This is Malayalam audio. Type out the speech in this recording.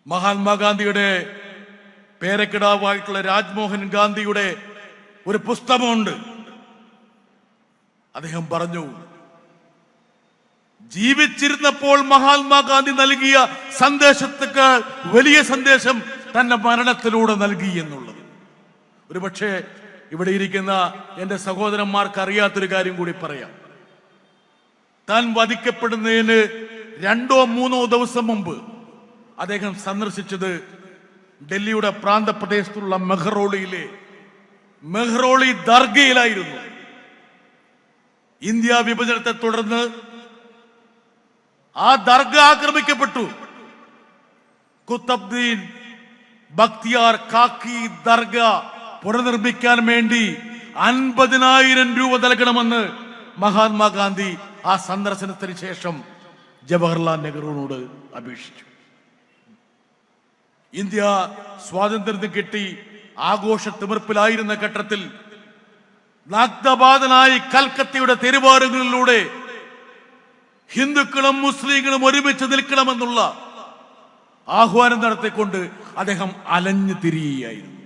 മഹാത്മാഗാന്ധിയുടെ പേരക്കിടാവായിട്ടുള്ള രാജ്മോഹൻ ഗാന്ധിയുടെ ഒരു പുസ്തകമുണ്ട്. അദ്ദേഹം പറഞ്ഞു, ജീവിച്ചിരുന്നപ്പോൾ മഹാത്മാഗാന്ധി നൽകിയ സന്ദേശത്തേക്കാൾ വലിയ സന്ദേശം തന്റെ മരണത്തിലൂടെ നൽകി എന്നുള്ളത്. ഒരുപക്ഷെ ഇവിടെ ഇരിക്കുന്ന എന്റെ സഹോദരന്മാർക്ക് അറിയാത്തൊരു കാര്യം കൂടി പറയാം. താൻ വധിക്കപ്പെടുന്നതിന് 2-3 ദിവസം മുമ്പ് അദ്ദേഹം സന്ദർശിച്ചത് ഡൽഹിയുടെ പ്രാന്തപ്രദേശത്തുള്ള മെഹ്റോളി ദർഗയിലായിരുന്നു. ഇന്ത്യ വിഭജനത്തെ തുടർന്ന് ആ ദർഗ ആക്രമിക്കപ്പെട്ടു. കുത്തബ്ദീൻ ബക്തിയാർ കാക്കി ദർഗ പുനർനിർമ്മിക്കാൻ വേണ്ടി 50,000 രൂപ നൽകണമെന്ന് മഹാത്മാഗാന്ധി ആ സന്ദർശനത്തിന് ശേഷം ജവഹർലാൽ നെഹ്റുവിനോട് അപേക്ഷിച്ചു. ഇന്ത്യ സ്വാതന്ത്ര്യം കിട്ടി ആഘോഷത്തിമിർപ്പിലായിരുന്ന ഘട്ടത്തിൽ നഗ്നപാതനായി കൽക്കത്തയുടെ തെരുവാറുകളിലൂടെ ഹിന്ദുക്കളും മുസ്ലിങ്ങളും ഒരുമിച്ച് നിൽക്കണമെന്നുള്ള ആഹ്വാനം നടത്തിക്കൊണ്ട് അദ്ദേഹം അലഞ്ഞു തിരിയുകയായിരുന്നു.